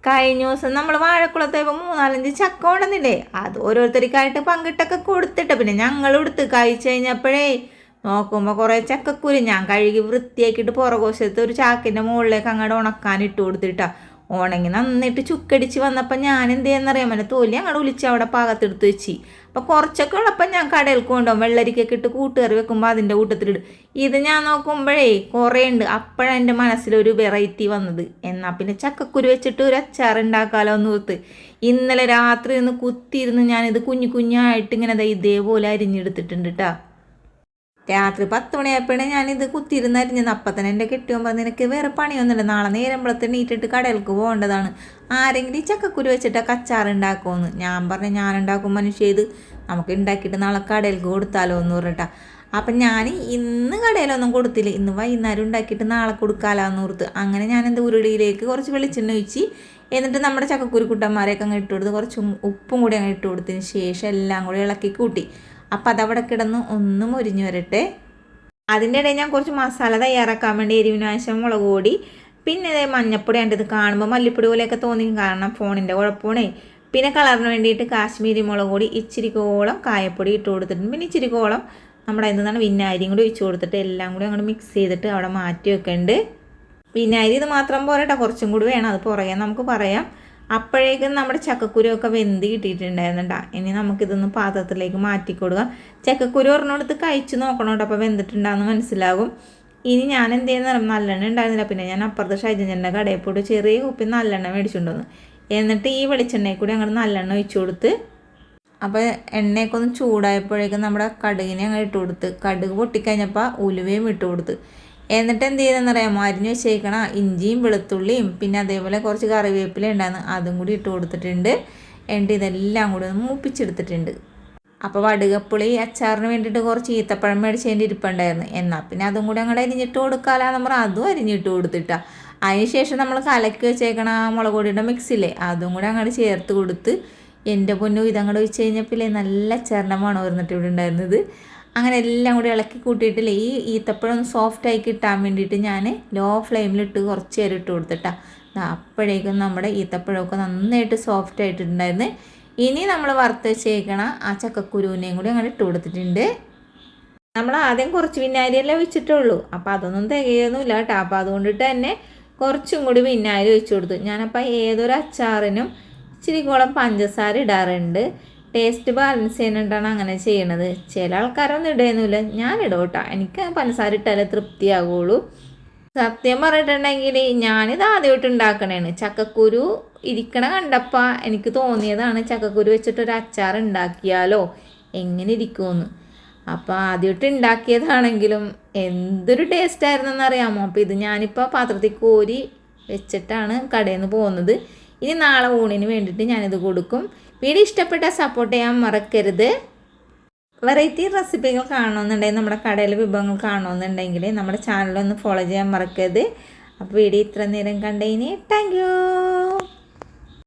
കഴിഞ്ഞ ദിവസം നമ്മൾ വാഴക്കുളത്ത് പോയപ്പോൾ 3-4 ചക്ക കൊണ്ടുവന്നില്ലേ, അത് ഓരോരുത്തർക്കായിട്ട് പങ്കിട്ടൊക്കെ കൊടുത്തിട്ട് പിന്നെ ഞങ്ങൾ എടുത്ത് കഴിച്ച് കഴിഞ്ഞപ്പോഴേ നോക്കുമ്പോൾ കുറേ ചക്കക്കുരു ഞാൻ കഴുകി വൃത്തിയാക്കിയിട്ട് പുറകോശത്ത് ഒരു ചാക്കിൻ്റെ മുകളിലേക്ക് അങ്ങോട്ട് ഉണക്കാൻ ഇട്ട് കൊടുത്തിട്ടാ. ഉണങ്ങി നന്നിട്ട് ചുക്കടിച്ച് വന്നപ്പോൾ ഞാൻ എന്ത് ചെയ്യുന്നറിയാൻ പറ്റില്ല, തൊലി അങ്ങോട്ട് ഒലിച്ച് അവിടെ പാകത്തെടുത്ത് വെച്ച്. അപ്പോൾ കുറച്ചൊക്കെ ഉള്ളപ്പോൾ ഞാൻ കടയിൽ കൊണ്ടുപോകും, വെള്ളരിക്കൊക്കെ ഇട്ട് കൂട്ടുകറി വെക്കുമ്പോൾ അതിൻ്റെ കൂട്ടത്തിലിടും. ഇത് ഞാൻ നോക്കുമ്പോഴേ കുറേ ഉണ്ട്. അപ്പോഴാണ് എൻ്റെ മനസ്സിലൊരു വെറൈറ്റി വന്നത്, എന്നാൽ പിന്നെ ചക്കക്കുരു വെച്ചിട്ട് ഒരു അച്ചാർ ഉണ്ടാക്കാമല്ലോ എന്ന് ഓർത്ത് ഇന്നലെ രാത്രി ഒന്ന് കുത്തിയിരുന്ന് ഞാനിത് കുഞ്ഞു കുഞ്ഞായിട്ട് ഇങ്ങനെ ഇതേപോലെ അരിഞ്ഞെടുത്തിട്ടുണ്ട് കേട്ടോ. രാത്രി 10 മണിയായപ്പോഴേ ഞാനിത് കുത്തിയിരുന്ന് അരിഞ്ഞത്. അപ്പം തന്നെ എൻ്റെ കെട്ടിയോമ്പോൾ നിനക്ക് വേറെ പണിയൊന്നുമില്ല, നാളെ നേരമ്പളത്തിന് നീട്ടിട്ട് കടയിലേക്ക് പോകേണ്ടതാണ്, ആരെങ്കിലും ഈ ചക്കക്കുരു വെച്ചിട്ട് അച്ചാർ ഉണ്ടാക്കുമെന്ന്. ഞാൻ പറഞ്ഞു ഞാനുണ്ടാക്കും മനുഷ്യ, ഇത് നമുക്ക് ഉണ്ടാക്കിയിട്ട് നാളെ കടയിലേക്ക് കൊടുത്താലോ എന്ന് പറഞ്ഞിട്ടാ. അപ്പം ഞാൻ ഇന്ന് കടയിലൊന്നും കൊടുത്തില്ല, ഇന്ന് വൈകുന്നേരം ഉണ്ടാക്കിയിട്ട് നാളെ കൊടുക്കാമല്ലോ എന്ന് ഓർത്ത് അങ്ങനെ ഞാൻ എൻ്റെ ഉരുളിയിലേക്ക് കുറച്ച് വെളിച്ചെണ്ണ ഒഴിച്ച് എന്നിട്ട് നമ്മുടെ ചക്കക്കുരു കുട്ടന്മാരെയൊക്കെ അങ്ങ് ഇട്ട് കൊടുത്ത് കുറച്ച് ഉപ്പും കൂടി അങ്ങ് ഇട്ട് കൊടുത്തതിന് ശേഷം എല്ലാം കൂടി ഇളക്കി കൂട്ടി. അപ്പം അതവിടെ കിടന്ന് ഒന്നും മുരിഞ്ഞു വരട്ടെ. അതിൻ്റെ ഇടയിൽ ഞാൻ കുറച്ച് മസാല തയ്യാറാക്കാൻ വേണ്ടി എരിവിനാശം മുളക് പൊടി, പിന്നെ മഞ്ഞപ്പൊടി ഉണ്ട്. ഇത് കാണുമ്പോൾ മല്ലിപ്പൊടി പോലെയൊക്കെ തോന്നി, കാരണം ഫോണിൻ്റെ കുഴപ്പമാണേ. പിന്നെ കളറിന് വേണ്ടിയിട്ട് കാശ്മീരി മുളക് പൊടി, ഇച്ചിരിക്കോളം കായപ്പൊടി ഇട്ട് കൊടുത്തിട്ടുണ്ട്. പിന്നെ ഇച്ചിരിക്കോളം നമ്മുടെ എന്താണ് വിനാഗിരിയും കൂടി ഒഴിച്ച് കൊടുത്തിട്ട് എല്ലാം കൂടി അങ്ങോട്ട് മിക്സ് ചെയ്തിട്ട് അവിടെ മാറ്റി വെക്കുന്നുണ്ട്. വിനാഗിരി ഇത് മാത്രം പോരട്ടെ, കുറച്ചും കൂടി വേണം, അത് പുറകെ നമുക്ക് പറയാം. അപ്പോഴേക്കും നമ്മുടെ ചക്കക്കുരുവൊക്കെ വെന്ത് കിട്ടിയിട്ടുണ്ടായിരുന്നുണ്ടാ. ഇനി നമുക്കിതൊന്ന് പാത്രത്തിലേക്ക് മാറ്റി കൊടുക്കാം. ചക്കക്കുരു ഒരെണ്ണെടുത്ത് കഴിച്ച് നോക്കണം കേട്ടോ, അപ്പോൾ വെന്തിട്ടുണ്ടാകുന്ന മനസ്സിലാകും. ഇനി ഞാൻ എന്ത് ചെയ്യുന്ന നല്ലെണ്ണ ഉണ്ടായിരുന്നില്ല, പിന്നെ ഞാൻ അപ്പുറത്തെ ഷൈജൻ്റെ കടയിൽ പോയിട്ട് ചെറിയ കുപ്പി നല്ലെണ്ണ മേടിച്ചുകൊണ്ടുവന്നു. എന്നിട്ട് ഈ വെളിച്ചെണ്ണയിൽ കൂടി അങ്ങോട്ട് നല്ലെണ്ണ ഒഴിച്ചു കൊടുത്ത് അപ്പോൾ എണ്ണയൊക്കെ ഒന്ന് ചൂടായപ്പോഴേക്കും നമ്മുടെ കടുകിനെ അങ്ങ് ഇട്ട് കൊടുത്ത്, കടുക് പൊട്ടിക്കഴിഞ്ഞപ്പോൾ ഉലുവയും ഇട്ട് കൊടുത്ത്. എന്നിട്ട് എന്ത് ചെയ്തെന്നറിയാമോ, അരിഞ്ഞ് വെച്ചേക്കണം ഇഞ്ചിയും വെളുത്തുള്ളിയും പിന്നെ അതേപോലെ കുറച്ച് കറിവേപ്പില ഉണ്ടായിരുന്നു, അതും കൂടി ഇട്ട് കൊടുത്തിട്ടുണ്ട്. എന്നിട്ട് ഇതെല്ലാം കൂടി ഒന്ന് മൂപ്പിച്ചെടുത്തിട്ടുണ്ട്. അപ്പോൾ വടുകപ്പുളി അച്ചാറിന് വേണ്ടിയിട്ട് കുറച്ച് ഈത്തപ്പഴം മേടിച്ചതിൻ്റെ ഇരിപ്പുണ്ടായിരുന്നു, എന്നാൽ പിന്നെ അതും കൂടി അങ്ങോട്ട് അരിഞ്ഞിട്ട് കൊടുക്കാമെന്ന് നമ്മൾ അതും അരിഞ്ഞിട്ട് കൊടുത്തിട്ടാ. അതിന് ശേഷം നമ്മൾ കലക്കി വെച്ചേക്കണ മുളക് പൊടിയുടെ മിക്സില്ലേ അതും കൂടി അങ്ങോട്ട് ചേർത്ത് കൊടുത്ത് എൻ്റെ പൊന്നു ഇതങ്ങോട്ട് വെച്ച് കഴിഞ്ഞപ്പോൾ നല്ല അച്ചാറിൻ്റെ മണം വരുന്നിട്ട് ഇവിടെ ഉണ്ടായിരുന്നത്. അങ്ങനെ എല്ലാം കൂടി ഇളക്കി കൂട്ടിയിട്ടില്ലേ, ഈ ഈത്തപ്പഴം ഒന്ന് സോഫ്റ്റായി കിട്ടാൻ വേണ്ടിയിട്ട് ഞാൻ ലോ ഫ്ലെയിമിലിട്ട് കുറച്ച് നേരം ഇട്ട് കൊടുത്തിട്ടാണ്. അപ്പോഴേക്കും നമ്മുടെ ഈത്തപ്പഴമൊക്കെ നന്നായിട്ട് സോഫ്റ്റ് ആയിട്ടുണ്ടായിരുന്നു. ഇനി നമ്മൾ വറുത്ത് വെച്ചേക്കണ ആ ചക്കക്കുരുവിനെയും കൂടി അങ്ങനെ ഇട്ട് കൊടുത്തിട്ടുണ്ട്. നമ്മൾ ആദ്യം കുറച്ച് വിനാഗിരിയെല്ലാം ഒഴിച്ചിട്ടുള്ളൂ, അപ്പോൾ അതൊന്നും തികയൊന്നുമില്ല കേട്ടോ. അപ്പോൾ അതുകൊണ്ടിട്ട് തന്നെ കുറച്ചും കൂടി വിനാഗിരി ഒഴിച്ചു കൊടുത്തു. ഞാനപ്പോൾ ഏതൊരു അച്ചാറിനും ഇച്ചിരിക്കോളം പഞ്ചസാര ഇടാറുണ്ട്, ടേസ്റ്റ് ബാലൻസ് ചെയ്യാനായിട്ടാണ് അങ്ങനെ ചെയ്യണത്. ചില ആൾക്കാരൊന്നും ഇടുന്നില്ല, ഞാൻ ഇടും കേട്ടോ, എനിക്ക് പഞ്ചസാര ഇട്ടാലേ തൃപ്തിയാകുള്ളൂ. സത്യം പറഞ്ഞിട്ടുണ്ടെങ്കിൽ ഞാനിത് ആദ്യമായിട്ട് ഉണ്ടാക്കണേണ്. ചക്കക്കുരു ഇരിക്കണ കണ്ടപ്പോൾ എനിക്ക് തോന്നിയതാണ് ചക്കക്കുരു വെച്ചിട്ടൊരു അച്ചാർ ഉണ്ടാക്കിയാലോ എങ്ങനെ ഇരിക്കുമെന്ന്. അപ്പോൾ ആദ്യമായിട്ട് ഉണ്ടാക്കിയതാണെങ്കിലും എന്തൊരു ടേസ്റ്റായിരുന്നെന്ന് അറിയാമോ. അപ്പോൾ ഇത് ഞാനിപ്പോൾ പാത്രത്തിൽ കോരി വെച്ചിട്ടാണ് കടയിൽ നിന്ന് പോകുന്നത്. ഇനി നാളെ ഊണിന് വേണ്ടിയിട്ട് ഞാനിത് കൊടുക്കും. വീഡിയോ ഇഷ്ടപ്പെട്ടാൽ സപ്പോർട്ട് ചെയ്യാൻ മറക്കരുത്. വെറൈറ്റി റെസിപ്പികൾ കാണണമെന്നുണ്ടെങ്കിൽ, നമ്മുടെ കടയിലെ വിഭവങ്ങൾ കാണണമെന്നുണ്ടെങ്കിൽ നമ്മുടെ ചാനലൊന്ന് ഫോളോ ചെയ്യാൻ മറക്കരുത്. അപ്പോൾ വീഡിയോ ഇത്ര നേരം കണ്ടതിന് താങ്ക് യു.